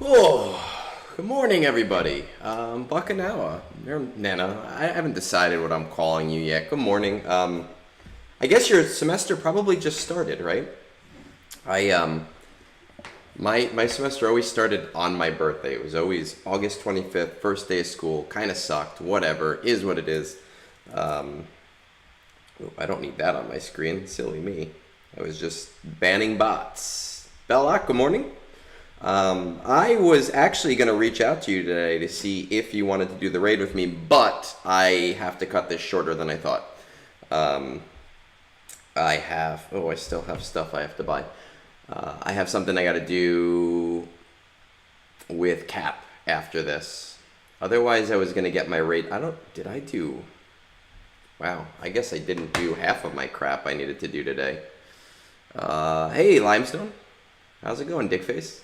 Oh, good morning, everybody. Buckanowa, or Nana. I haven't decided what I'm calling you yet. Good morning. I guess your semester probably just started, right? I my semester always started on my birthday. It was always August 25th, first day of school. Kind of sucked. Whatever, is what it is. I don't need that on my screen. Silly me. I was just banning bots. Belloc, good morning. I was actually going to reach out to you today to see if you wanted to do the raid with me, but I have to cut this shorter than I thought. I still have stuff I have to buy. I have something I got to do with Cap after this. Otherwise, I was going to get my raid. Wow, I guess I didn't do half of my crap I needed to do today. Hey, Limestone. How's it going, Dickface?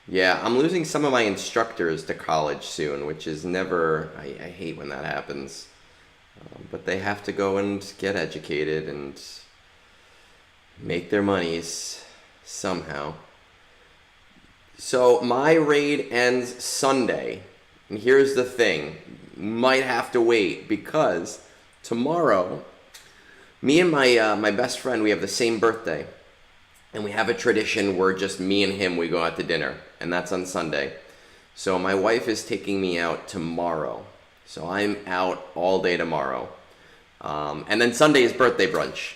Yeah, I'm losing some of my instructors to college soon, which is never, I hate when that happens. But they have to go and get educated and make their monies somehow. So my raid ends Sunday. And here's the thing. Might have to wait because tomorrow, me and my best friend, we have the same birthday. And we have a tradition where just me and him, we go out to dinner. And that's on Sunday. So my wife is taking me out tomorrow. So I'm out all day tomorrow. And then Sunday is birthday brunch.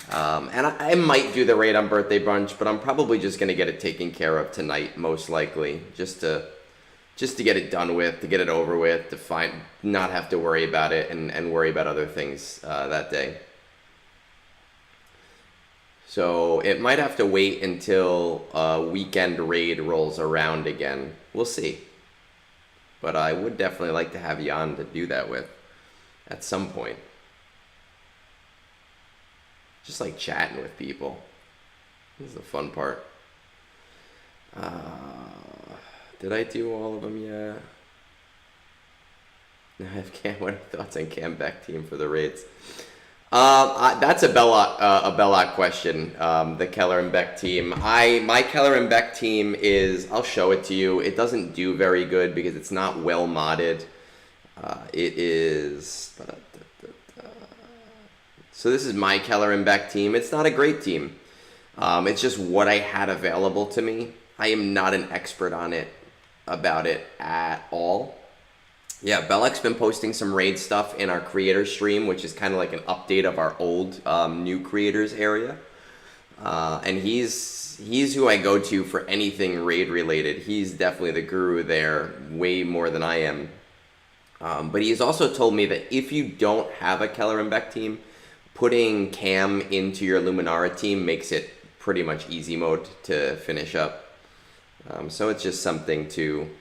And I might do the raid on birthday brunch, but I'm probably just going to get it taken care of tonight, most likely. Just to get it done with, to get it over with, to not have to worry about it and worry about other things that day. So it might have to wait until a weekend raid rolls around again. We'll see. But I would definitely like to have you on to do that with at some point. Just like chatting with people. This is the fun part. Did I do all of them yet? I have what are thoughts on Cam Beck team for the raids? That's a Belloc question. The Keller and Beck team. My Keller and Beck team is. I'll show it to you. It doesn't do very good because it's not well modded. It is. So this is my Keller and Beck team. It's not a great team. It's just what I had available to me. I am not an expert about it at all. Yeah, Belloc's been posting some raid stuff in our creator stream, which is kind of like an update of our old new creators area. And he's who I go to for anything raid related. He's definitely the guru there, way more than I am. But he's also told me that if you don't have a Keller and Beck team, putting Cam into your Luminara team makes it pretty much easy mode to finish up. So it's just something to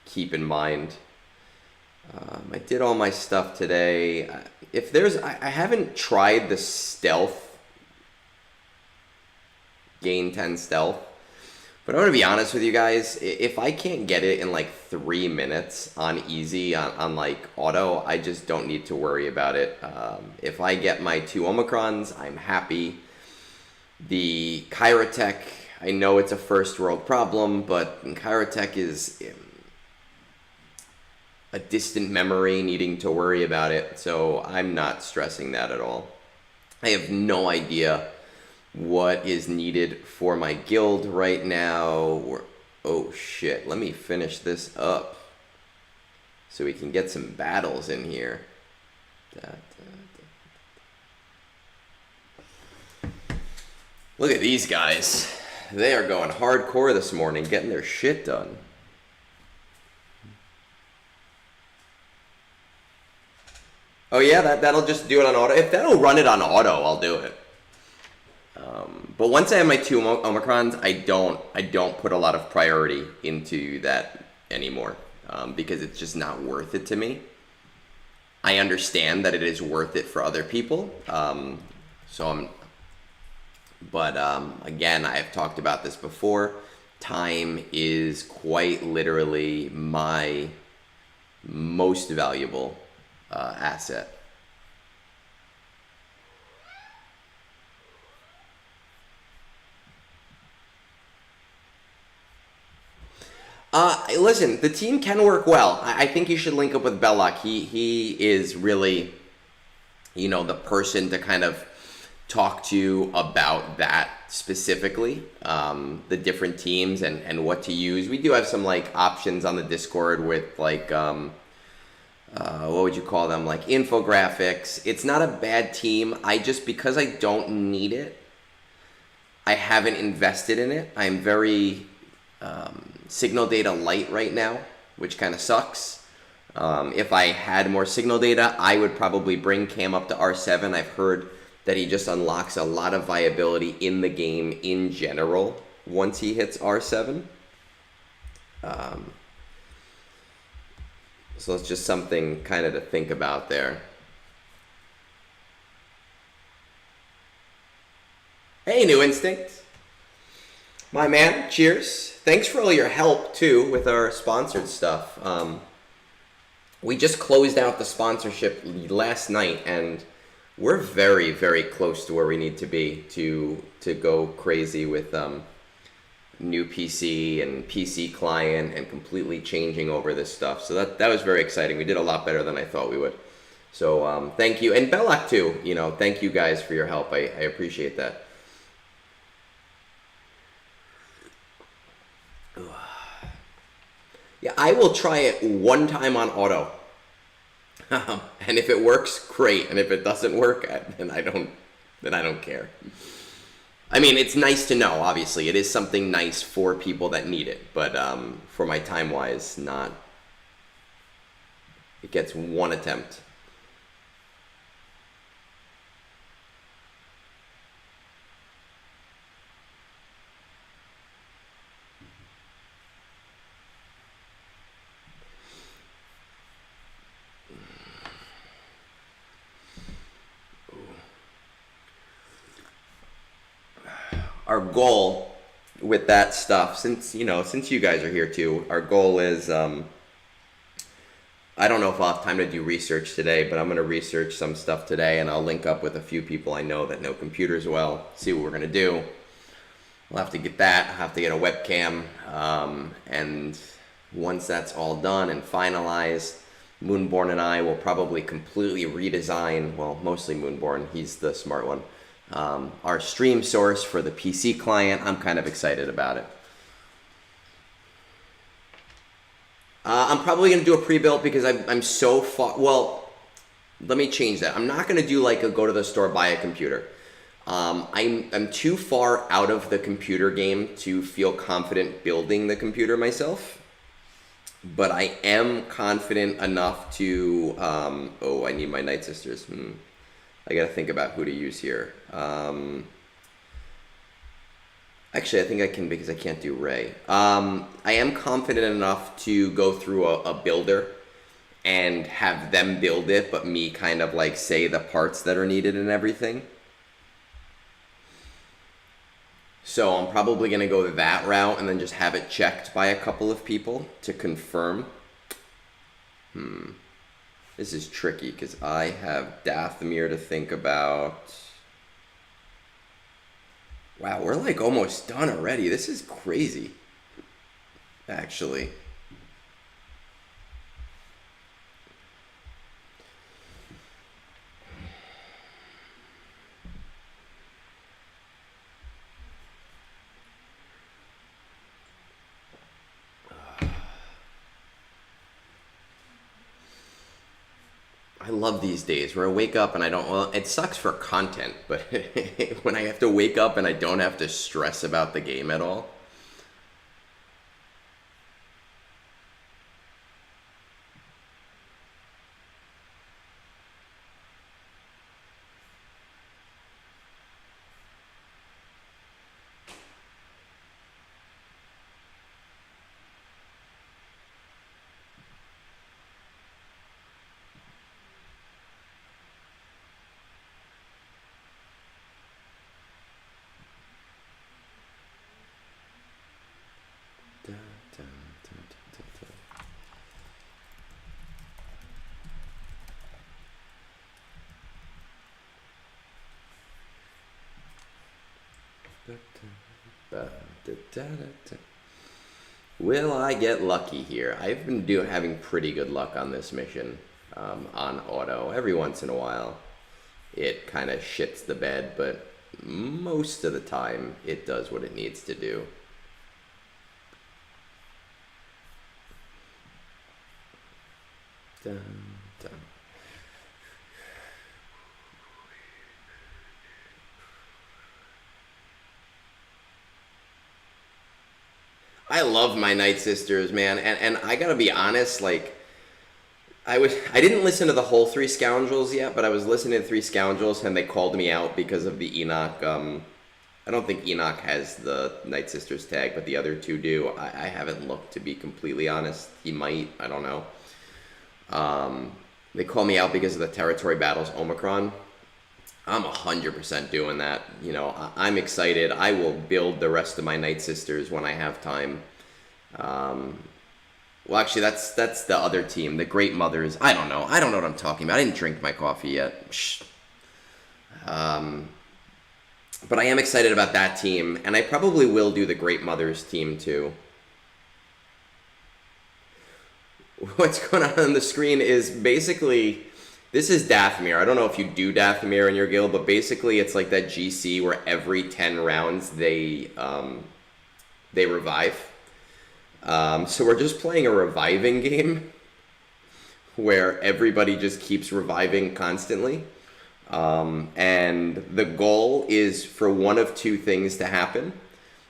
keep in mind. I did all my stuff today. I haven't tried the stealth, gain 10 stealth, but I'm going to be honest with you guys. If I can't get it in like 3 minutes on easy, on like auto, I just don't need to worry about it. If I get my 2 Omicrons, I'm happy. The Chirotech, I know it's a first world problem, but Chirotech is a distant memory, needing to worry about it, so I'm not stressing that at all. I have no idea what is needed for my guild right now. Oh shit, let me finish this up so we can get some battles in here. Look at these guys. They are going hardcore this morning, getting their shit done. Oh yeah, that'll just do it on auto. If that'll run it on auto, I'll do it. But once I have my 2 Omicrons, I don't put a lot of priority into that anymore because it's just not worth it to me. I understand that it is worth it for other people. Again, I have talked about this before. Time is quite literally my most valuable asset. Listen, the team can work well. I think you should link up with Belloc. He is really, the person to kind of talk to about that specifically, the different teams and what to use. We do have some like options on the Discord with like, what would you call them? Like infographics. It's not a bad team. Because I don't need it, I haven't invested in it. I'm very signal data light right now, which kind of sucks. If I had more signal data, I would probably bring Cam up to R7. I've heard that he just unlocks a lot of viability in the game in general once he hits R7. So it's just something kind of to think about there. Hey, New Instinct. My man, cheers. Thanks for all your help, too, with our sponsored stuff. We just closed out the sponsorship last night, and we're very, very close to where we need to be to go crazy with new PC and PC client and completely changing over this stuff. So that was very exciting. We did a lot better than I thought we would. So thank you. And Belloc, too. Thank you guys for your help. I appreciate that. Yeah, I will try it one time on auto. And if it works, great. And if it doesn't work, then I don't care. I mean, it's nice to know, obviously. It is something nice for people that need it. But for my time-wise, not. It gets one attempt. Our goal with that stuff, since you guys are here too, our goal is, I don't know if I'll have time to do research today, but I'm going to research some stuff today, and I'll link up with a few people I know that know computers well, see what we're going to do. We'll have to get that, I'll have to get a webcam, and once that's all done and finalized, Moonborn and I will probably completely redesign, well, mostly Moonborn, he's the smart one, our stream source for the PC client. I'm kind of excited about it. I'm probably going to do a pre-built because I'm so far. Well, let me change that. I'm not going to do like a go to the store, buy a computer. I'm too far out of the computer game to feel confident building the computer myself. But I am confident enough to. I need my Night Sisters. I got to think about who to use here. Actually, I think I can because I can't do Ray. I am confident enough to go through a builder and have them build it, but me kind of like say the parts that are needed and everything. So I'm probably going to go that route and then just have it checked by a couple of people to confirm. This is tricky because I have Dathomir to think about. Wow, we're like almost done already. This is crazy, actually. I love these days where I wake up and I don't, well, it sucks for content, but when I have to wake up and I don't have to stress about the game at all. Will I get lucky here? I've been having pretty good luck on this mission, on auto. Every once in a while, it kind of shits the bed, but most of the time, it does what it needs to do. Dun, dun. I love my Night Sisters, man, and I gotta be honest, like I didn't listen to the whole Three Scoundrels yet, but I was listening to Three Scoundrels, and they called me out because of the Enoch. I don't think Enoch has the Night Sisters tag, but the other two do. I haven't looked, to be completely honest. He might. I don't know. They call me out because of the Territory Battles Omicron. I'm 100% doing that. You know, I'm excited. I will build the rest of my Night Sisters when I have time. Well, actually, that's the other team, the Great Mothers. I don't know what I'm talking about. I didn't drink my coffee yet. Shh. But I am excited about that team, and I probably will do the Great Mothers team too. What's going on the screen is basically, this is Dathomir. I don't know if you do Dathomir in your guild, but basically it's like that GC where every 10 rounds they revive. So we're just playing a reviving game where everybody just keeps reviving constantly. And the goal is for one of two things to happen.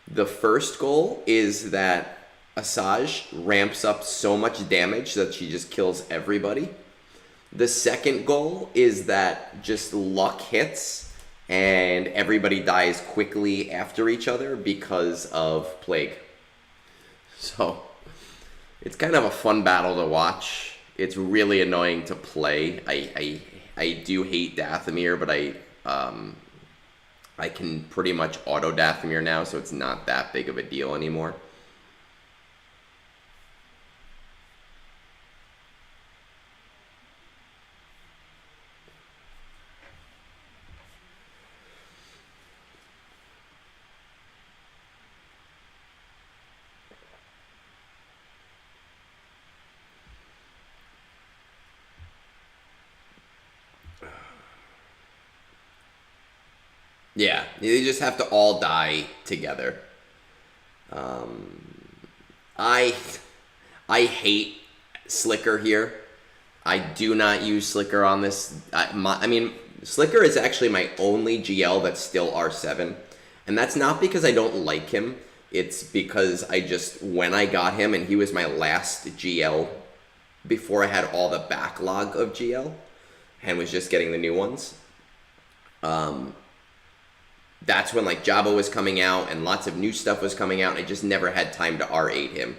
The first goal is that Asajj ramps up so much damage that she just kills everybody. The second goal is that just luck hits and everybody dies quickly after each other because of plague. So it's kind of a fun battle to watch. It's really annoying to play. I do hate Dathomir, but I can pretty much auto Dathomir now, so it's not that big of a deal anymore. Yeah, they just have to all die together. I hate Slicker here. I do not use Slicker on this. I mean, Slicker is actually my only GL that's still R7. And that's not because I don't like him. It's because when I got him, and he was my last GL before I had all the backlog of GL and was just getting the new ones. That's when like Jabba was coming out and lots of new stuff was coming out, and I just never had time to R8 him.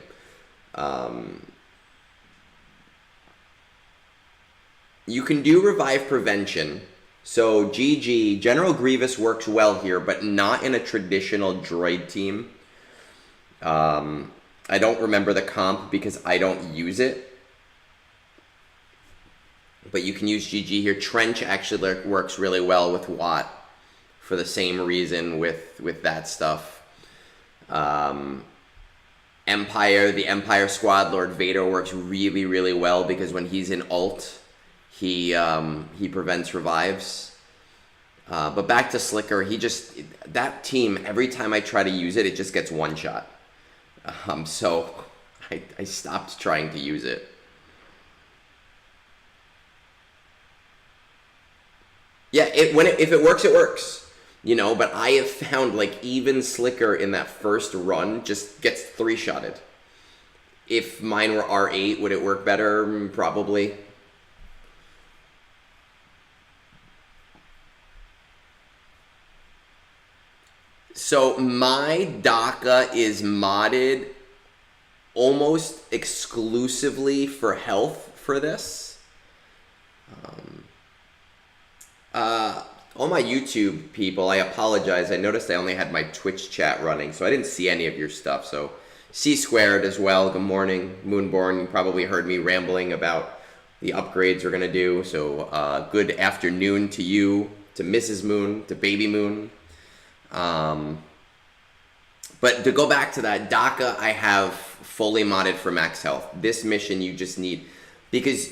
You can do revive prevention. So GG, General Grievous works well here, but not in a traditional droid team. I don't remember the comp because I don't use it. But you can use GG here. Trench actually works really well with Watt for the same reason with that stuff. Empire, the Empire Squad Lord Vader works really, really well because when he's in ult, he prevents revives. But back to Slicker, that team, every time I try to use it, it just gets one shot. So I stopped trying to use it. Yeah, if it works, it works. You know, but I have found like even Slicker in that first run just gets 3-shotted. If mine were R8, would it work better? Probably. So my DACA is modded almost exclusively for health for this. All my YouTube people, I apologize. I noticed I only had my Twitch chat running, so I didn't see any of your stuff. So C Squared as well. Good morning, Moonborn. You probably heard me rambling about the upgrades we're going to do. So good afternoon to you, to Mrs. Moon, to Baby Moon. But to go back to that DACA, I have fully modded for max health. This mission you just need, because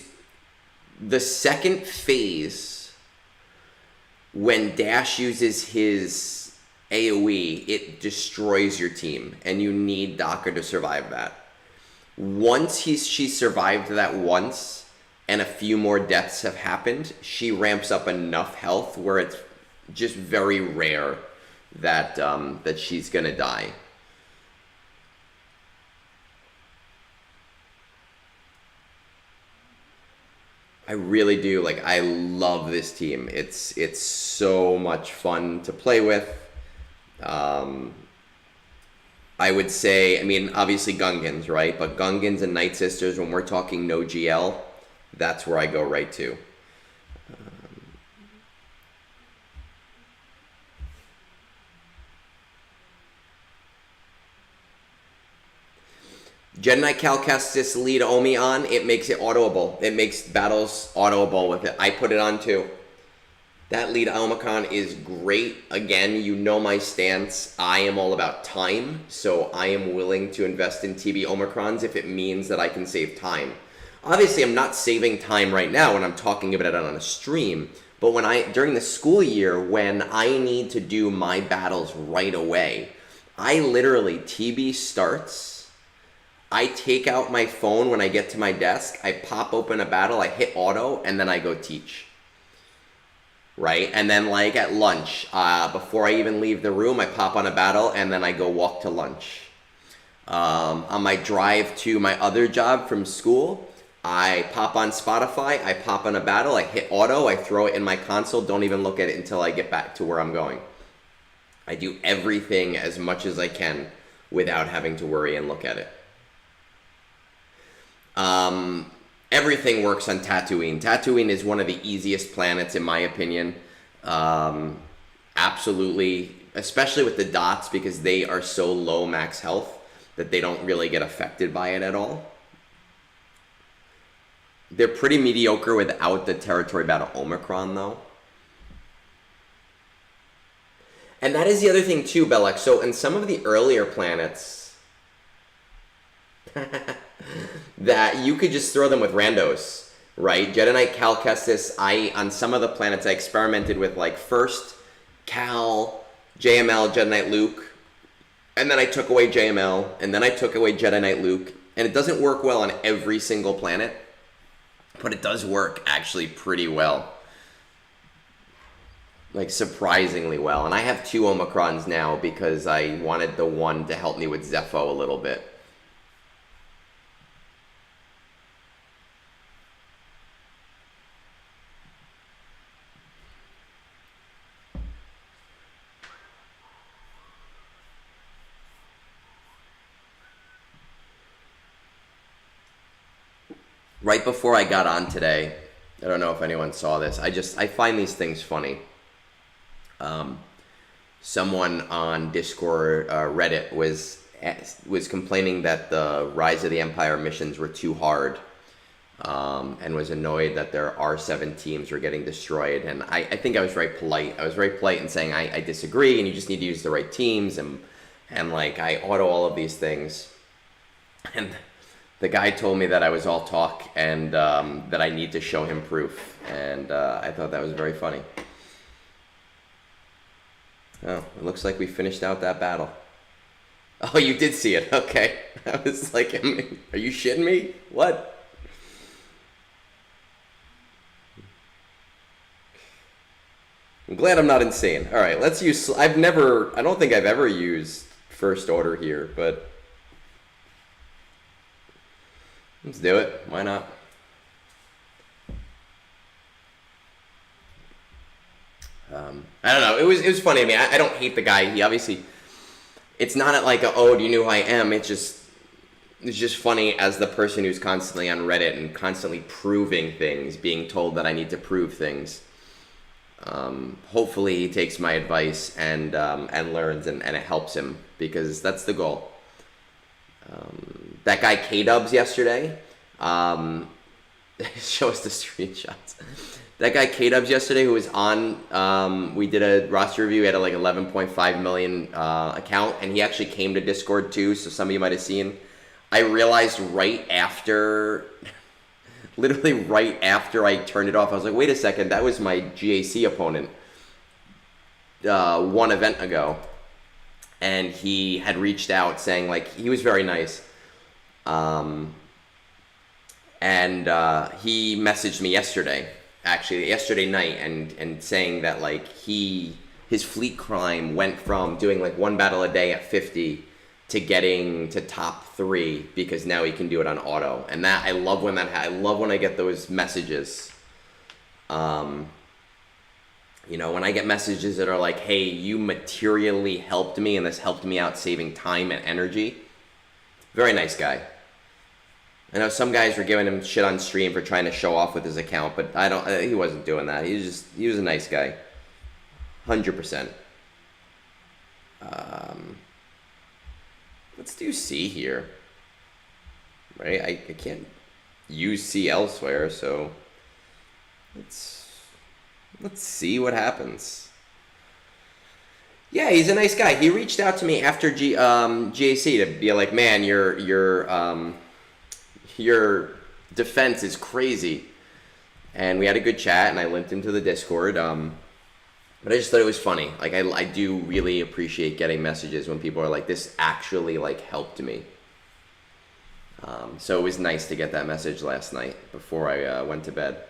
the second phase, when Dash uses his AoE, it destroys your team, and you need Docker to survive that. Once she survived that once, and a few more deaths have happened, she ramps up enough health where it's just very rare that that she's gonna die. I really do. Like, I love this team. It's so much fun to play with. I would say, I mean, obviously Gungans, right? But Gungans and Night Sisters, when we're talking no GL, that's where I go right to. Jedi Knight Cal Kestis lead Omi on, it makes it autoable. It makes battles autoable with it. I put it on too. That lead Omicron is great. Again, you know my stance. I am all about time, so I am willing to invest in TB Omicrons if it means that I can save time. Obviously, I'm not saving time right now when I'm talking about it on a stream, but during the school year, when I need to do my battles right away, I literally, TB starts, I take out my phone when I get to my desk, I pop open a battle, I hit auto, and then I go teach. Right? And then like at lunch, before I even leave the room, I pop on a battle, and then I go walk to lunch. On my drive to my other job from school, I pop on Spotify, I pop on a battle, I hit auto, I throw it in my console, don't even look at it until I get back to where I'm going. I do everything as much as I can without having to worry and look at it. Everything works on Tatooine. Tatooine is one of the easiest planets in my opinion. Absolutely, especially with the dots, because they are so low max health that they don't really get affected by it at all. They're pretty mediocre without the territory battle Omicron though. And that is the other thing too, Bellex. So in some of the earlier planets, that you could just throw them with randos, right? Jedi Knight Cal Kestis, on some of the planets I experimented with, like first Cal, JML, Jedi Knight Luke, and then I took away JML, and then I took away Jedi Knight Luke, and it doesn't work well on every single planet, but it does work actually pretty well. Like surprisingly well. And I have 2 Omicrons now because I wanted the one to help me with Zepho a little bit. Right before I got on today, I don't know if anyone saw this, I find these things funny. Someone on Discord, Reddit, was complaining that the Rise of the Empire missions were too hard, and was annoyed that their R7 teams were getting destroyed. And I think I was very polite. I was very polite in saying I disagree, and you just need to use the right teams, and like I auto all of these things. And the guy told me that I was all talk, and that I need to show him proof. And I thought that was very funny. Oh, it looks like we finished out that battle. Oh, you did see it. Okay. I was like, are you shitting me? What? I'm glad I'm not insane. All right, let's use... I don't think I've ever used First Order here, but... let's do it. Why not? I don't know. It was funny. I mean, I don't hate the guy. He obviously, it's not like do you know who I am? It's just funny as the person who's constantly on Reddit and constantly proving things, being told that I need to prove things. Hopefully he takes my advice and learns and it helps him, because that's the goal. That guy K-Dubs yesterday, show us the screenshots. That guy K-Dubs yesterday, who was on, we did a roster review. He had a like 11.5 million account, and he actually came to Discord too, so some of you might have seen. I realized right after, literally right after I turned it off, I was like, wait a second, that was my GAC opponent one event ago. And he had reached out saying, like, he was very nice. And he messaged me yesterday night, and saying that, like, his fleet climb went from doing like one battle a day at 50 to getting to top 3 because now he can do it on auto. And that, I love when I love when I get those messages. You know, when I get messages that are like, hey, you materially helped me and this helped me out saving time and energy. Very nice guy. I know some guys were giving him shit on stream for trying to show off with his account, but he wasn't doing that. He was a nice guy. 100%. Let's do C here. Right? I can't use C elsewhere, so let's see what happens. Yeah, he's a nice guy. He reached out to me after GAC to be like, man, your defense is crazy. And we had a good chat, and I linked him to the Discord. But I just thought it was funny. Like, I do really appreciate getting messages when people are like, this actually, like, helped me. So it was nice to get that message last night before I went to bed.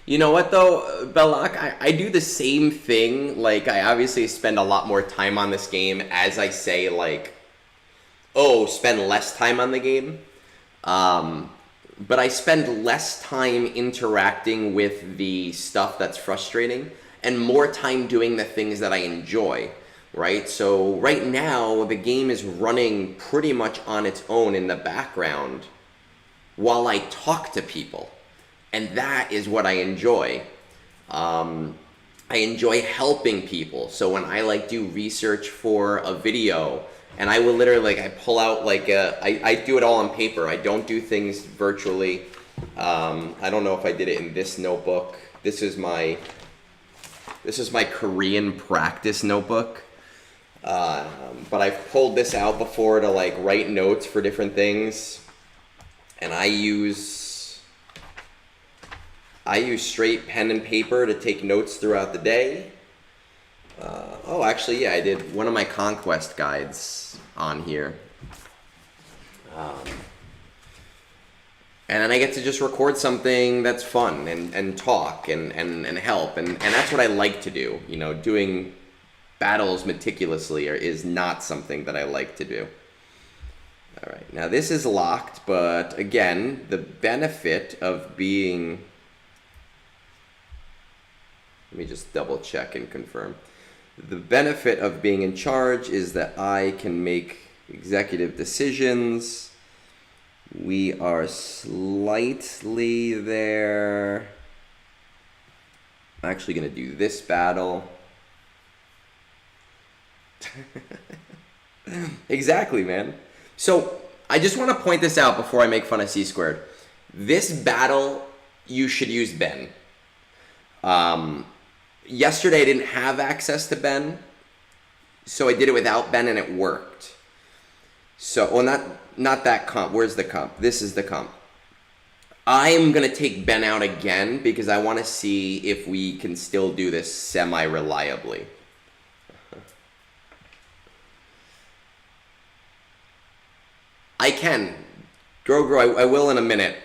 You know what though, Belloc? I do the same thing. Like, I obviously spend a lot more time on this game as I say, like, oh, spend less time on the game. But I spend less time interacting with the stuff that's frustrating and more time doing the things that I enjoy, right? So right now, the game is running pretty much on its own in the background while I talk to people. And that is what I enjoy. I enjoy helping people. So when I like do research for a video, and I will literally, like, I pull out like I do it all on paper. I don't do things virtually. I don't know if I did it in this notebook. This is my Korean practice notebook. But I've pulled this out before to like write notes for different things. And I use straight pen and paper to take notes throughout the day. Oh, actually, yeah, I did one of my conquest guides on here. And then I get to just record something that's fun and talk and help. And that's what I like to do. You know, doing battles meticulously is not something that I like to do. All right, now this is locked, but again, the benefit of being... Let me just double check and confirm. The benefit of being in charge is that I can make executive decisions. We are slightly there. I'm actually going to do this battle. Exactly, man. So I just want to point this out before I make fun of C squared. This battle, you should use Ben. Yesterday I didn't have access to Ben, so I did it without Ben and it worked. So, well, not that comp. Where's the comp? This is the comp. I'm going to take Ben out again because I want to see if we can still do this semi-reliably. I can. Grow, I will in a minute.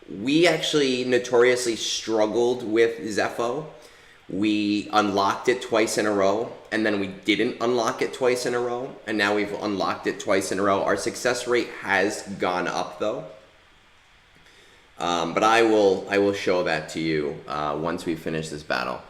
We actually notoriously struggled with Zepho. We unlocked it twice in a row, and then we didn't unlock it twice in a row, and now we've unlocked it twice in a row. Our success rate has gone up, though. But I will show that to you once we finish this battle.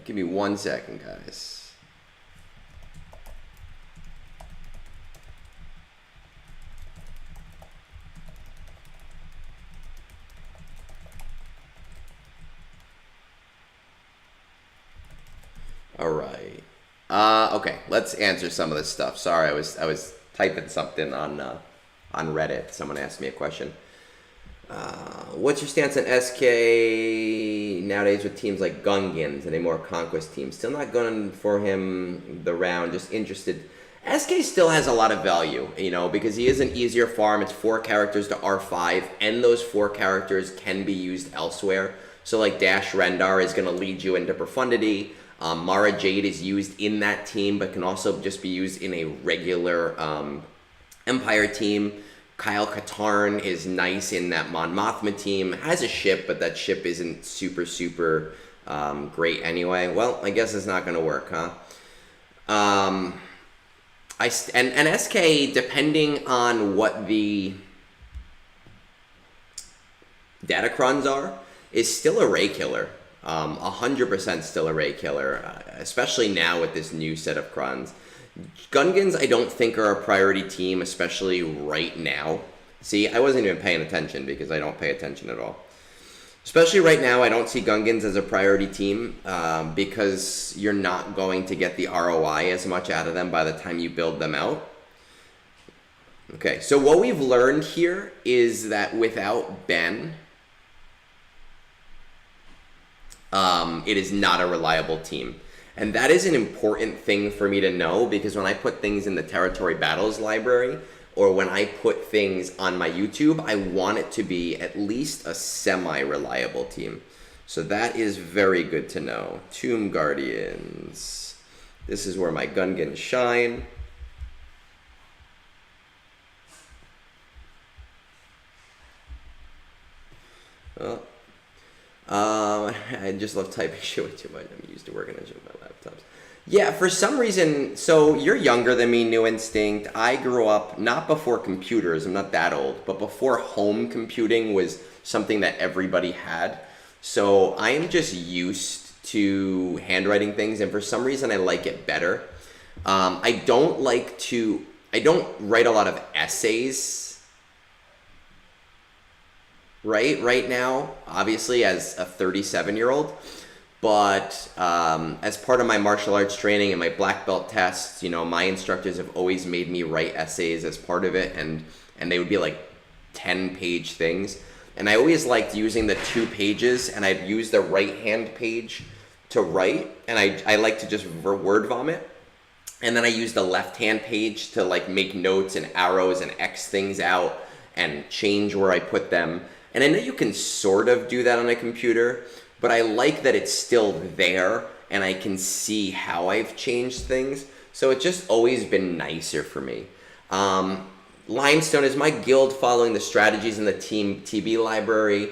Give me 1 second, guys. All right. Okay, let's answer some of this stuff. Sorry, I was typing something on Reddit. Someone asked me a question. What's your stance on SK nowadays with teams like Gungans and a more conquest team? Still not going for him the round, just interested. SK still has a lot of value, because he is an easier farm. It's 4 characters to R5, and those 4 characters can be used elsewhere. So like Dash Rendar is going to lead you into Profundity. Mara Jade is used in that team, but can also just be used in a regular Empire team. Kyle Katarn is nice in that Mon Mothma team. Has a ship, but that ship isn't super great anyway. Well, I guess it's not going to work, huh? And SK, depending on what the Datacrons are, is still a Ray killer. 100% still a Ray killer, especially now with this new set of Crons. Gungans, I don't think, are a priority team, especially right now. See, I wasn't even paying attention because I don't pay attention at all. Especially right now, I don't see Gungans as a priority team because you're not going to get the ROI as much out of them by the time you build them out. Okay, so what we've learned here is that without Ben, it is not a reliable team. And that is an important thing for me to know, because when I put things in the Territory Battles library, or when I put things on my YouTube, I want it to be at least a semi-reliable team. So that is very good to know. Tomb Guardians. This is where my Gungans shine. Oh. I just love typing shit way too much. I'm used to working on shit with my laptops. Yeah, for some reason, so you're younger than me, New Instinct. I grew up not before computers, I'm not that old, but before home computing was something that everybody had. So I am just used to handwriting things, and for some reason I like it better. I don't write a lot of essays right now, obviously, as a 37-year-old. But as part of my martial arts training and my black belt tests, my instructors have always made me write essays as part of it, and they would be like 10-page things. And I always liked using the 2 pages, and I'd use the right-hand page to write, and I like to just word vomit. And then I use the left-hand page to like make notes and arrows and X things out and change where I put them. And I know you can sort of do that on a computer, but I like that it's still there and I can see how I've changed things. So it's just always been nicer for me. Limestone, is my guild following the strategies in the Team TB library?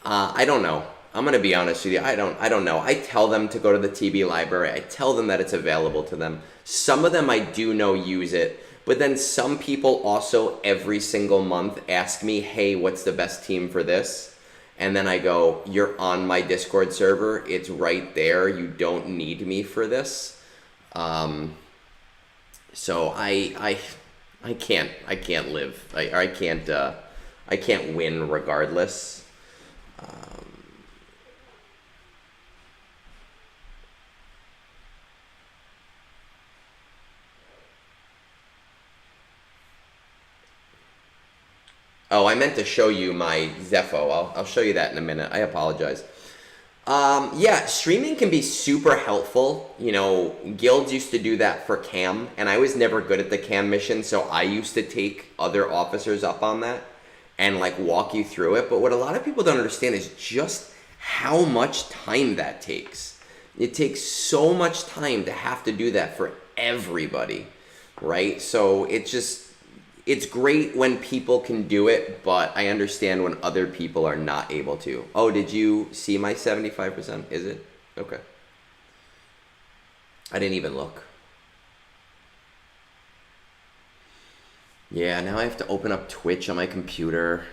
I don't know. I'm going to be honest with you. I don't know. I tell them to go to the TB library. I tell them that it's available to them. Some of them I do know use it. But then some people also every single month ask me, hey, what's the best team for this? And then I go, you're on my Discord server. It's right there. You don't need me for this. So I can't live. I can't win regardless. Oh, I meant to show you my Zepho. I'll show you that in a minute. I apologize. Yeah, streaming can be super helpful. Guilds used to do that for cam, and I was never good at the cam mission, so I used to take other officers up on that and like walk you through it. But what a lot of people don't understand is just how much time that takes. It takes so much time to have to do that for everybody, right? So it's great when people can do it, but I understand when other people are not able to. Oh, did you see my 75%? Is it? Okay. I didn't even look. Yeah, now I have to open up Twitch on my computer.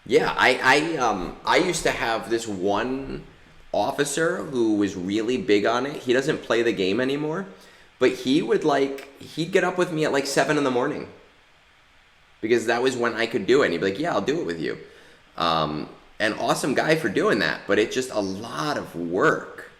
Yeah, I used to have this one officer who was really big on it. He doesn't play the game anymore, but he'd get up with me at like 7 in the morning because that was when I could do it. And he'd be like, "Yeah, I'll do it with you." An awesome guy for doing that, but it's just a lot of work.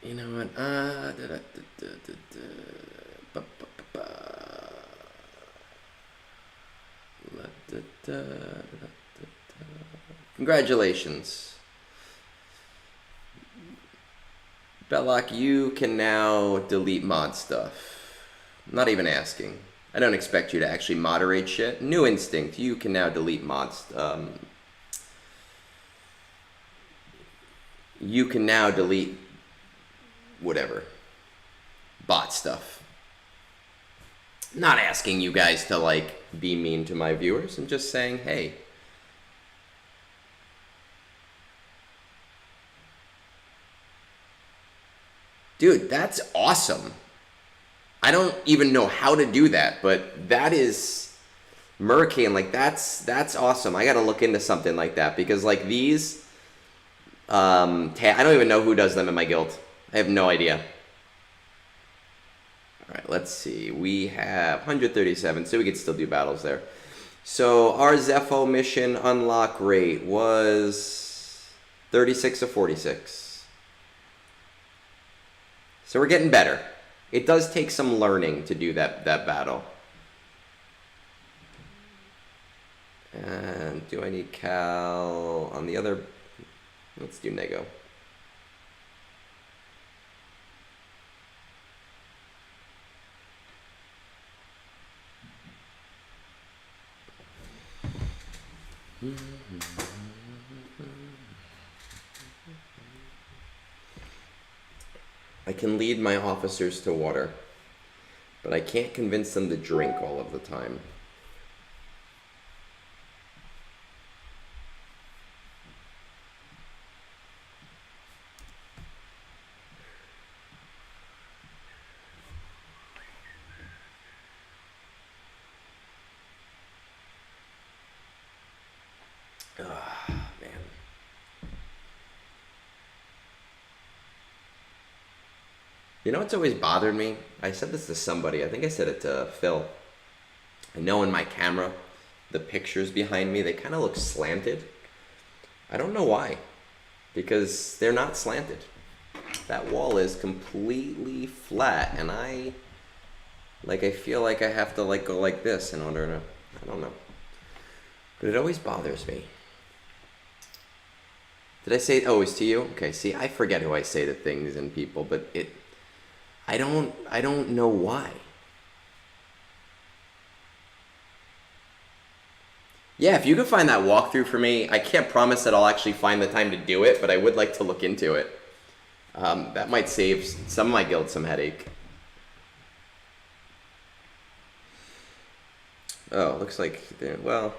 You know what? Ba, ba, ba, ba. La, da, da, da, da, da. Congratulations. Belloc, you can now delete mod stuff. I'm not even asking. I don't expect you to actually moderate shit. New instinct, you can now delete mods. You can now delete whatever. Bot stuff. Not asking you guys to like be mean to my viewers. I'm just saying, hey. Dude, that's awesome. I don't even know how to do that, but that is Murricane, like that's awesome. I gotta look into something like that because like these I don't even know who does them in my guild. I have no idea. Alright, let's see. We have 137, so we could still do battles there. So our Zepho mission unlock rate was 36 of 46. So we're getting better. It does take some learning to do that battle. And do I need Cal on the other? Let's do Nego. I can lead my officers to water, but I can't convince them to drink all of the time. Man. You know what's always bothered me? I said this to somebody. I think I said it to Phil. I know in my camera, the pictures behind me, they kind of look slanted. I don't know why. Because they're not slanted. That wall is completely flat, and I feel like I have to like go like this in order to, I don't know. But it always bothers me. Did I say, oh, it's to you? Okay, see, I forget who I say to things and people, but I don't know why. Yeah, if you could find that walkthrough for me, I can't promise that I'll actually find the time to do it, but I would like to look into it. That might save some of my guild some headache. Oh, looks like, well...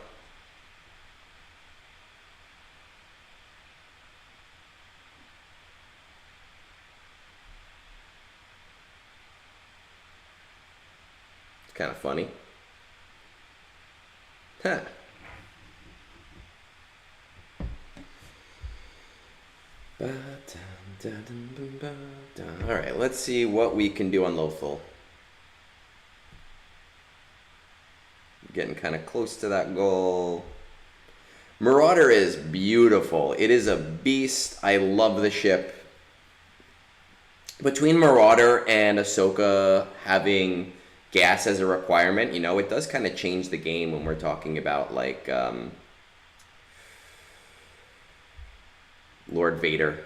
It's kind of funny. Huh. Alright, let's see what we can do on Lothal. Getting kind of close to that goal. Marauder is beautiful. It is a beast. I love the ship. Between Marauder and Ahsoka having gas as a requirement, you know, it does kind of change the game when we're talking about, like, Lord Vader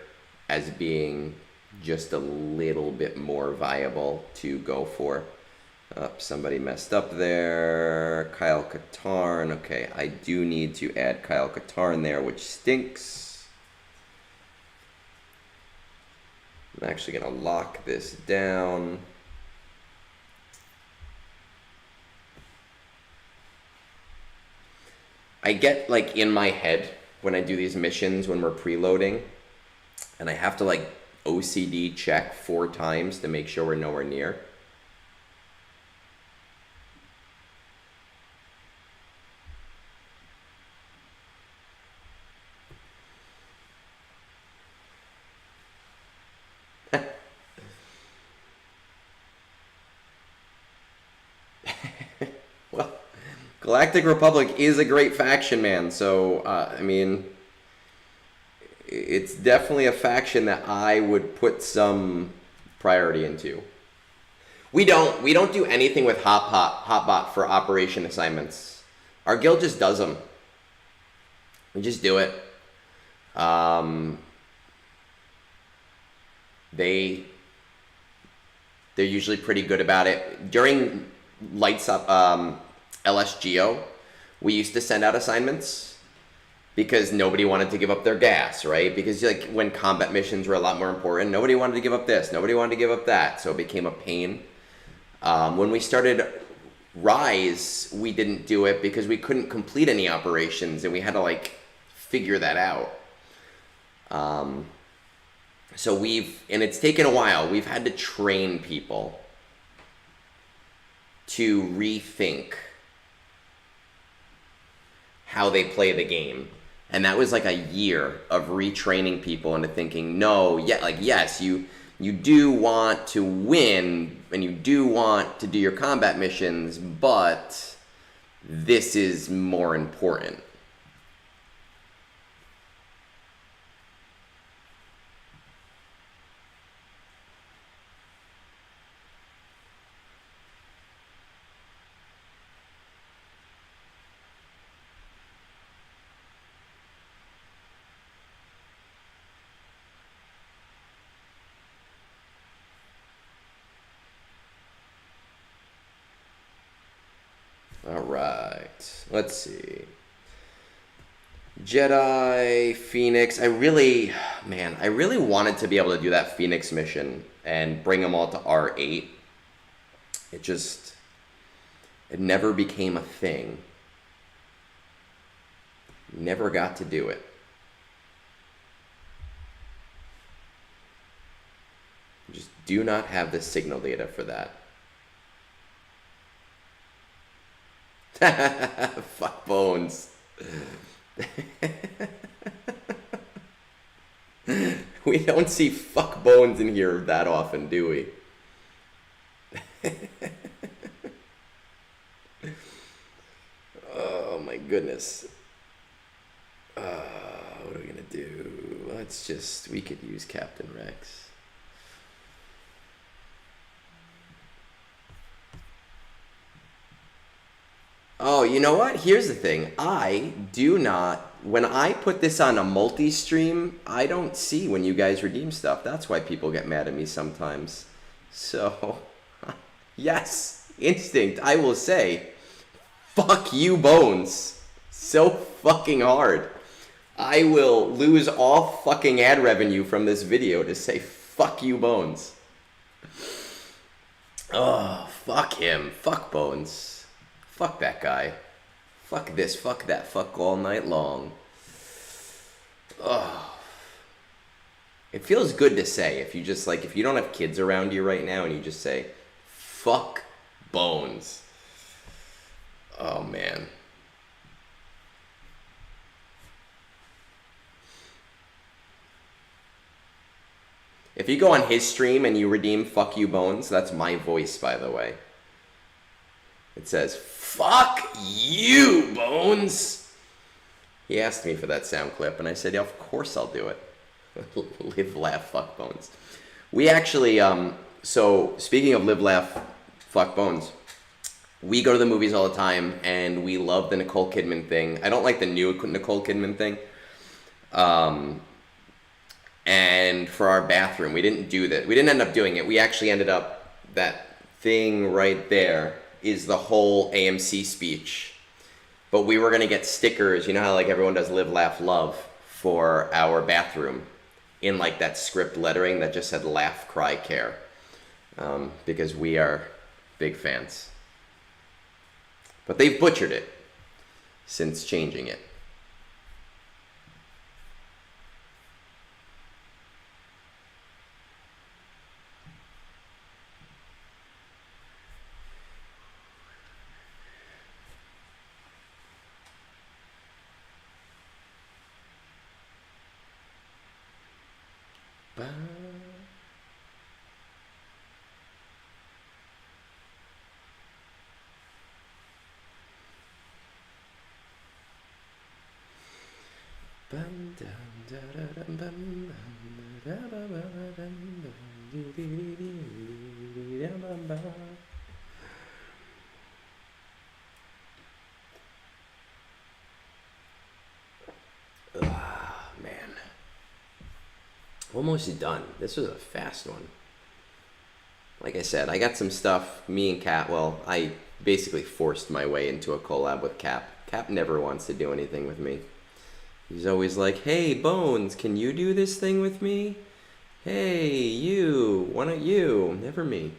as being just a little bit more viable to go for. Somebody messed up there. Kyle Katarn. Okay, I do need to add Kyle Katarn there, which stinks. I'm actually going to lock this down. I get like in my head when I do these missions when we're preloading, and I have to like OCD check 4 times to make sure we're nowhere near. Well, Galactic Republic is a great faction, man. So, I mean, it's definitely a faction that I would put some priority into. We don't do anything with Hotbot for operation assignments. Our guild just does them. We just do it. They're usually pretty good about it. During Lights Up LSGO, we used to send out assignments because nobody wanted to give up their gas, right? Because like when combat missions were a lot more important, nobody wanted to give up this, nobody wanted to give up that, so it became a pain. When we started Rise, we didn't do it because we couldn't complete any operations and we had to like figure that out. So and it's taken a while, we've had to train people to rethink how they play the game. And that was like a year of retraining people into thinking, no, yeah, like yes, you do want to win and you do want to do your combat missions, but this is more important. All right, let's see. Jedi, Phoenix. I really wanted to be able to do that Phoenix mission and bring them all to R8. It never became a thing. Never got to do it. Just do not have the signal data for that. Fuck Bones. We don't see fuck Bones in here that often, do we? Oh my goodness. What are we gonna do? We could use Captain Rex. Oh, you know what? Here's the thing. When I put this on a multi-stream, I don't see when you guys redeem stuff. That's why people get mad at me sometimes. So, yes, Instinct, I will say, fuck you, Bones. So fucking hard. I will lose all fucking ad revenue from this video to say, fuck you, Bones. Oh, fuck him. Fuck Bones. Fuck that guy. Fuck this, fuck that, fuck all night long. Oh. It feels good to say if you don't have kids around you right now and you just say, fuck Bones. Oh, man. If you go on his stream and you redeem fuck you Bones, that's my voice, by the way. It says, fuck you, Bones. He asked me for that sound clip, and I said, yeah, of course I'll do it. Live, laugh, fuck Bones. We actually, so speaking of live, laugh, fuck Bones, we go to the movies all the time, and we love the Nicole Kidman thing. I don't like the new Nicole Kidman thing. And for our bathroom, we didn't do that. We didn't end up doing it. We actually ended up, that thing right there is the whole AMC speech. But we were going to get stickers, you know how like everyone does live, laugh, love for our bathroom in like that script lettering that just said laugh, cry, care. Because we are big fans. But they've butchered it. since changing it. Man. Almost done. This was a fast one. Like I said, I got some stuff. Me and Cap, well, I basically forced my way into a collab with Cap. Cap never wants to do anything with me. He's always like, hey, Bones, can you do this thing with me? Hey, you, why don't you? Never me.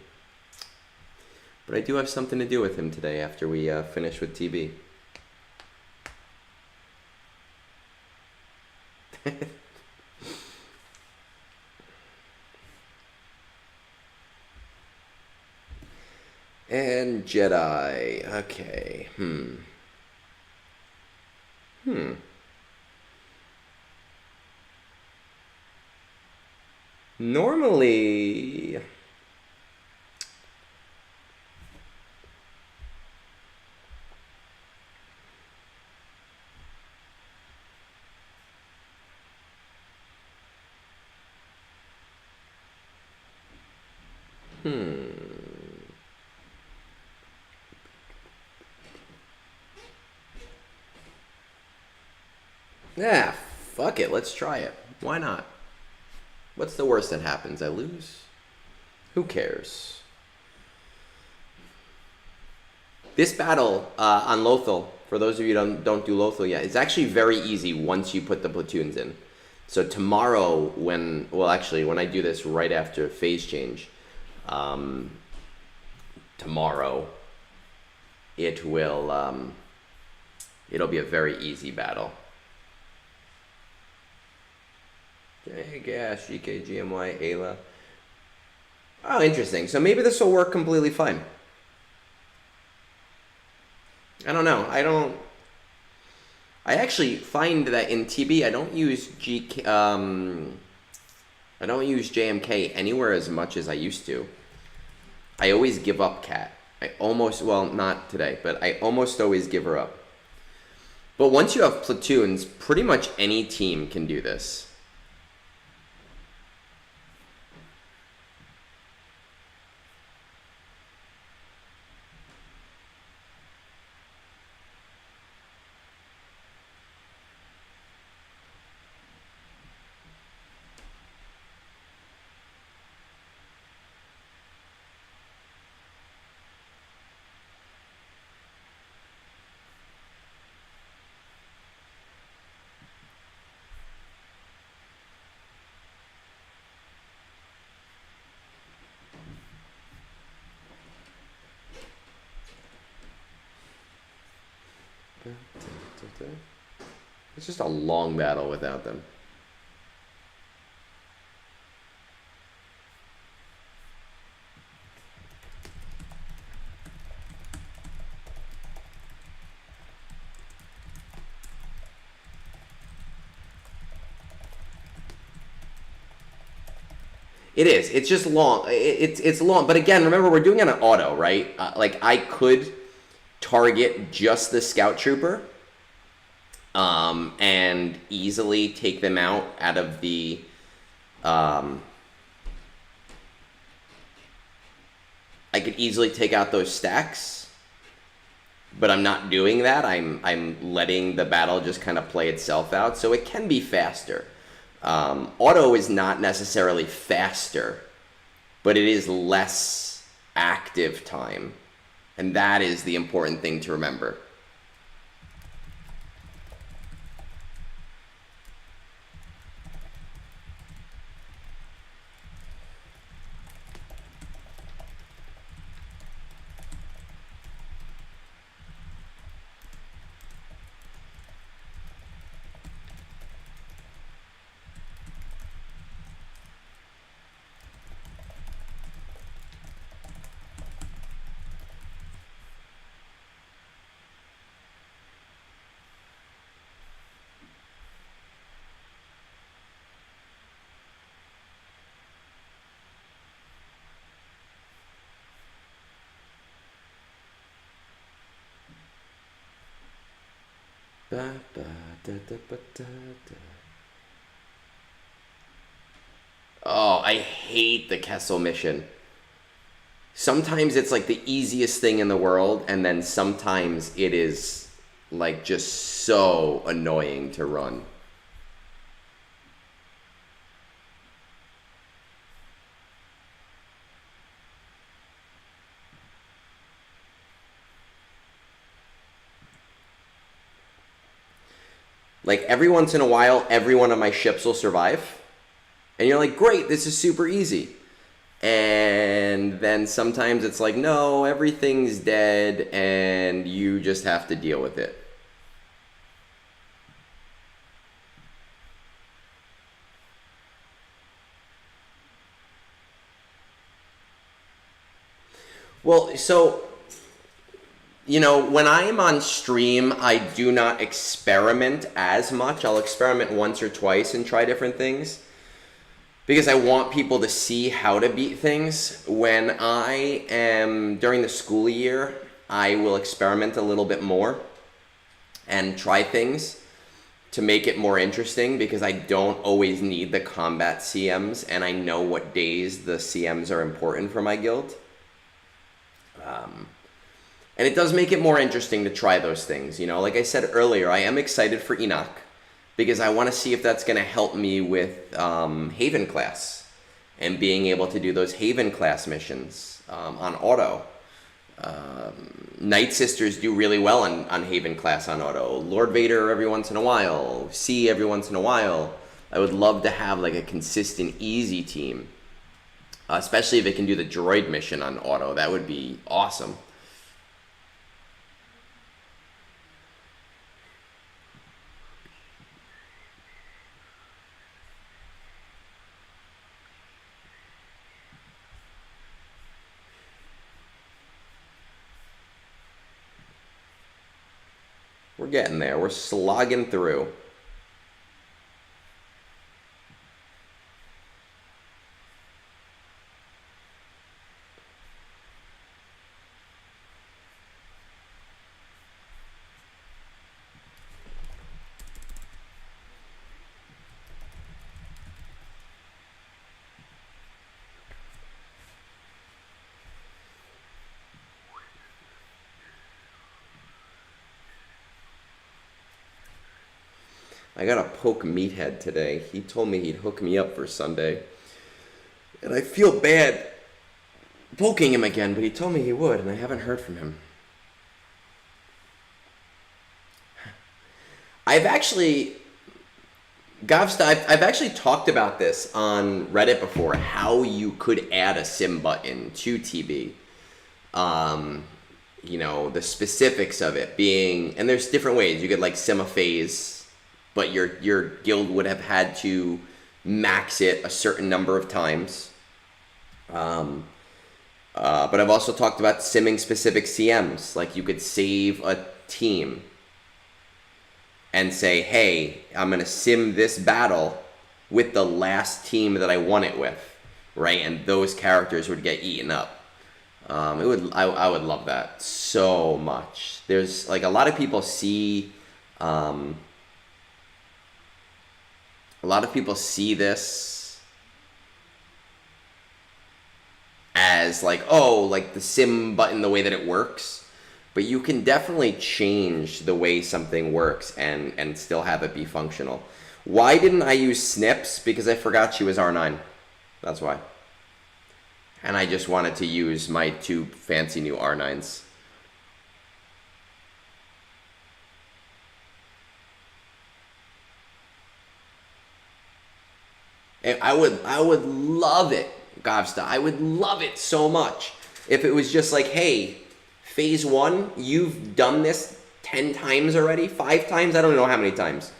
But I do have something to do with him today after we finish with TB. And Jedi. Okay. Normally... Yeah, fuck it. Let's try it. Why not? What's the worst that happens? I lose? Who cares? This battle on Lothal, for those of you who don't do Lothal yet, it's actually very easy once you put the platoons in. So tomorrow, when I do this right after phase change, tomorrow, it'll be a very easy battle. Hey, Gash, GK, GMY, Ayla. Oh, interesting. So maybe this will work completely fine. I don't know. I actually find that in TB, I don't use JMK anywhere as much as I used to. I always give up Cat. Not today, but I almost always give her up. But once you have platoons, pretty much any team can do this. It's just a long battle without them. It is. It's just long. It's long. But again, remember, we're doing it on auto, right? Like, I could target just the scout trooper and easily take them out of the... I could easily take out those stacks, but I'm not doing that. I'm letting the battle just kind of play itself out, so it can be faster. Auto is not necessarily faster, but it is less active time, and that is the important thing to remember. Da, da, ba, da, da. Oh, I hate the Kessel mission. Sometimes it's like the easiest thing in the world, and then sometimes it is like just so annoying to run. Like every once in a while, every one of my ships will survive. And you're like, great, this is super easy. And then sometimes it's like, no, everything's dead and you just have to deal with it. Well, so, when I am on stream, I do not experiment as much. I'll experiment once or twice and try different things because I want people to see how to beat things. When I am during the school year, I will experiment a little bit more and try things to make it more interesting because I don't always need the combat CMs and I know what days the CMs are important for my guild. And it does make it more interesting to try those things. Like I said earlier, I am excited for Enoch because I want to see if that's going to help me with Haven class and being able to do those Haven class missions on auto. Night Sisters do really well on Haven class on auto. Lord Vader every once in a while. C every once in a while. I would love to have like a consistent easy team. Especially if it can do the droid mission on auto. That would be awesome. We're getting there. We're slogging through. I got to poke Meathead today. He told me he'd hook me up for Sunday. And I feel bad poking him again, but he told me he would, and I haven't heard from him. I've actually talked about this on Reddit before, how you could add a sim button to TB. The specifics of it being, and there's different ways. You could like sim a phase, but your guild would have had to max it a certain number of times. But I've also talked about simming specific CMs. Like you could save a team and say, hey, I'm going to sim this battle with the last team that I won it with, right? And those characters would get eaten up. I would love that so much. There's like a lot of people see this as like, oh, like the sim button, the way that it works. But you can definitely change the way something works and still have it be functional. Why didn't I use Snips? Because I forgot she was R9. That's why. And I just wanted to use my two fancy new R9s. And I would love it, Gavsta. I would love it so much if it was just like, hey, phase 1, you've done this 10 times already, 5 times, I don't know how many times.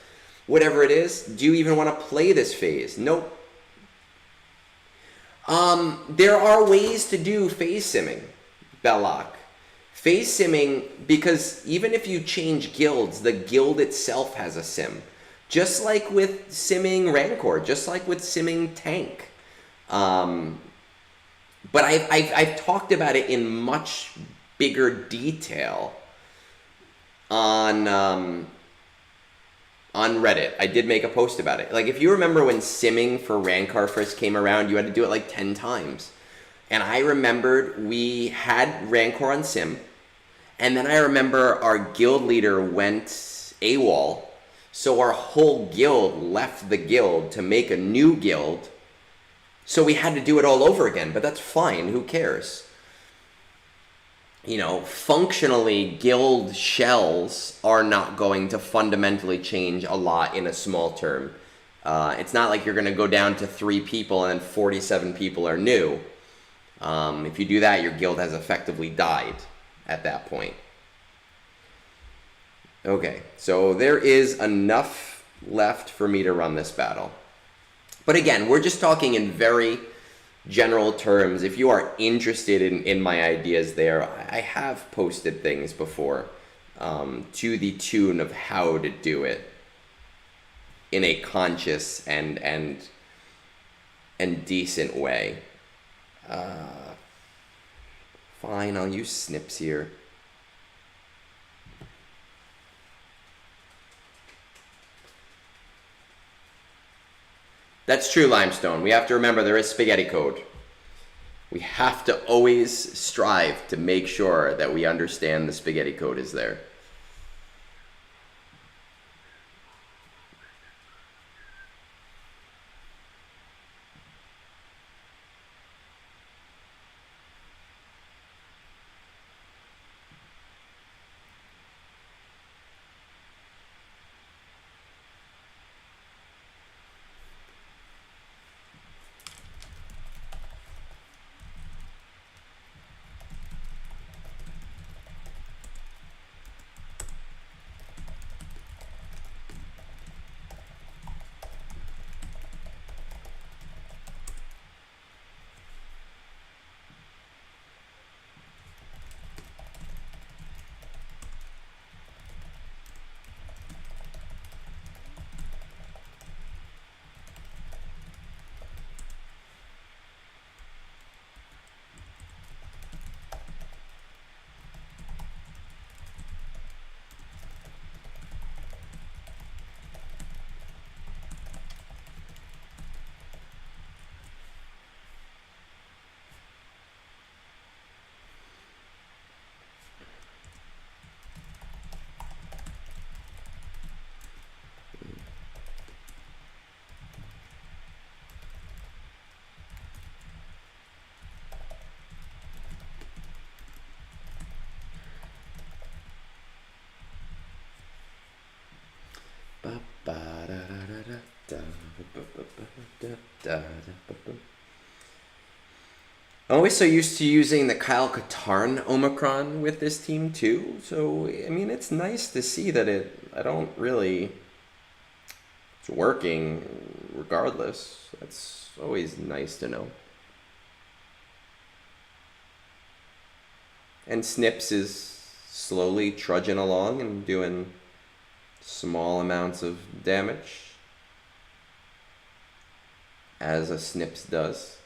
Whatever it is, do you even want to play this phase? Nope. There are ways to do phase simming, Belloc. Phase simming, because even if you change guilds, the guild itself has a sim. Just like with simming Rancor, just like with simming Tank. But I've talked about it in much bigger detail on on Reddit. I did make a post about it. Like, if you remember when simming for Rankar first came around, you had to do it like 10 times. And I remembered we had Rancor on Sim, and then I remember our guild leader went AWOL, so our whole guild left the guild to make a new guild, so we had to do it all over again, but that's fine, who cares? You know, functionally, guild shells are not going to fundamentally change a lot in a small term. It's not like you're going to go down to 3 people and 47 people are new. If you do that, your guild has effectively died at that point. Okay, so there is enough left for me to run this battle. But again, we're just talking in very general terms. If you are interested in my ideas there, I have posted things before to the tune of how to do it in a conscious and decent way. Fine, I'll use snips here. That's true, Limestone. We have to remember there is spaghetti code. We have to always strive to make sure that we understand the spaghetti code is there. I'm always so used to using the Kyle Katarn Omicron with this team too, so I mean it's nice to see that it's working regardless. That's always nice to know. And Snips is slowly trudging along and doing small amounts of damage, as a Snips does.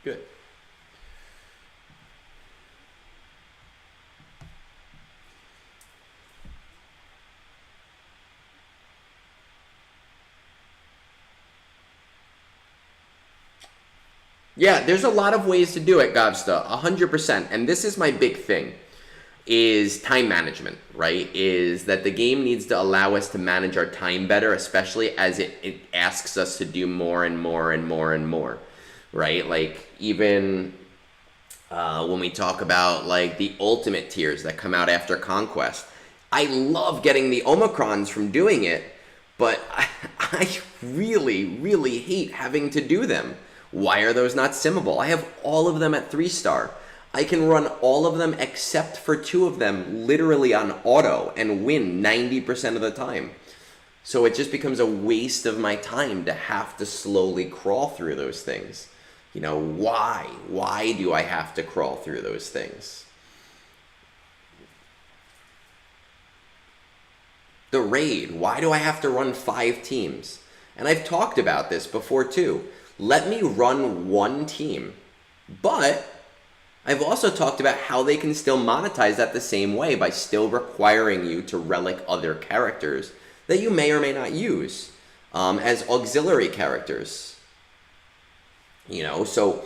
Good. Yeah, there's a lot of ways to do it, Gavsta, 100%. And this is my big thing, is time management, right? Is that the game needs to allow us to manage our time better, especially as it asks us to do more and more and more and more, right? Like, even when we talk about, like, the ultimate tiers that come out after Conquest, I love getting the Omicrons from doing it, but I really, really hate having to do them. Why are those not simmable? I have all of them at 3-star. I can run all of them except for 2 of them literally on auto and win 90% of the time. So it just becomes a waste of my time to have to slowly crawl through those things. You know, why? Why do I have to crawl through those things? The raid. Why do I have to run 5 teams? And I've talked about this before too. Let me run one team. But I've also talked about how they can still monetize that the same way by still requiring you to relic other characters that you may or may not use as auxiliary characters. So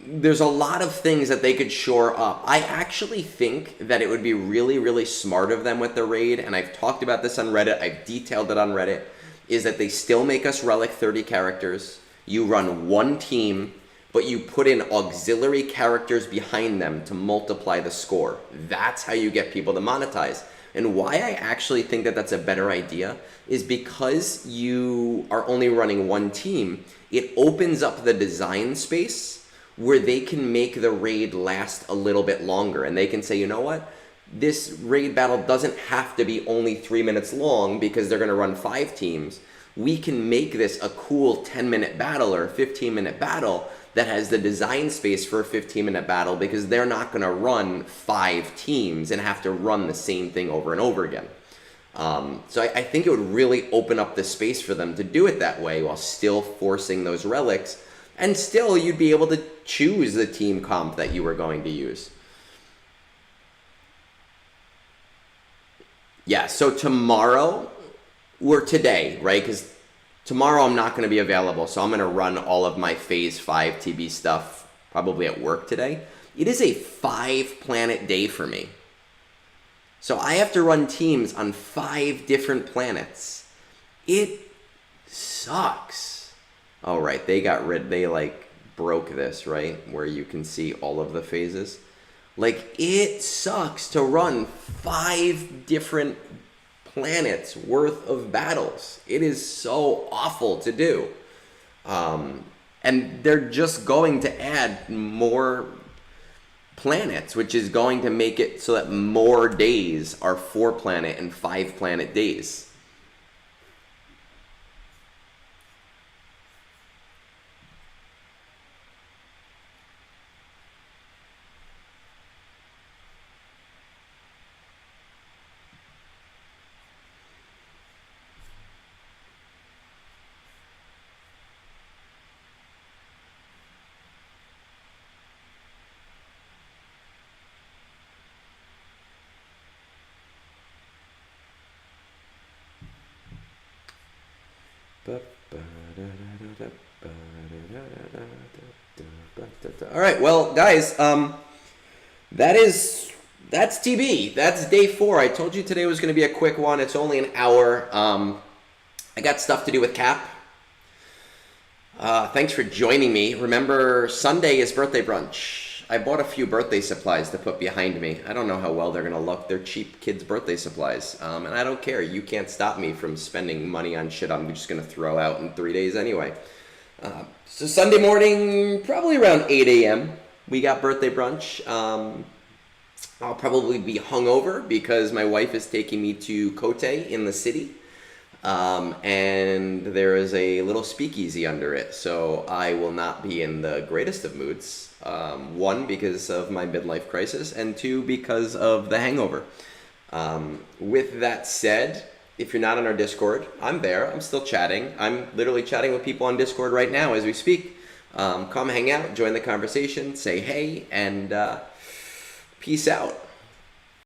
there's a lot of things that they could shore up. I actually think that it would be really, really smart of them with the raid, and I've talked about this on Reddit, I've detailed it on Reddit, is that they still make us relic 30 characters. You run one team, but you put in auxiliary characters behind them to multiply the score. That's how you get people to monetize. And why I actually think that that's a better idea is because you are only running one team, it opens up the design space where they can make the raid last a little bit longer. And they can say, you know what? This raid battle doesn't have to be only 3 minutes long because they're going to run 5 teams. We can make this a cool 10-minute battle or a 15-minute battle that has the design space for a 15-minute battle because they're not going to run 5 teams and have to run the same thing over and over again. So I think it would really open up the space for them to do it that way while still forcing those relics. And still, you'd be able to choose the team comp that you were going to use. Yeah, so tomorrow, or today, right? Because tomorrow I'm not going to be available, so I'm going to run all of my Phase 5 TB stuff probably at work today. It is a 5-planet day for me. So I have to run teams on 5 different planets. It sucks. Oh, right, they broke this, right? Where you can see all of the phases. It sucks to run 5 different planets worth of battles. It is so awful to do. And they're just going to add more planets, which is going to make it so that more days are 4-planet and 5-planet days. All right, well, guys, that's TB. That's day 4. I told you today was going to be a quick one. It's only an hour. I got stuff to do with Cap. Thanks for joining me. Remember, Sunday is birthday brunch. I bought a few birthday supplies to put behind me. I don't know how well they're going to look. They're cheap kids' birthday supplies. And I don't care. You can't stop me from spending money on shit I'm just going to throw out in 3 days anyway. So Sunday morning, probably around 8 a.m., we got birthday brunch. I'll probably be hungover because my wife is taking me to Cote in the city. And there is a little speakeasy under it, so I will not be in the greatest of moods. 1, because of my midlife crisis, and 2, because of the hangover. With that said, if you're not on our Discord, I'm there. I'm still chatting. I'm literally chatting with people on Discord right now as we speak. Come hang out, join the conversation, say hey, and peace out.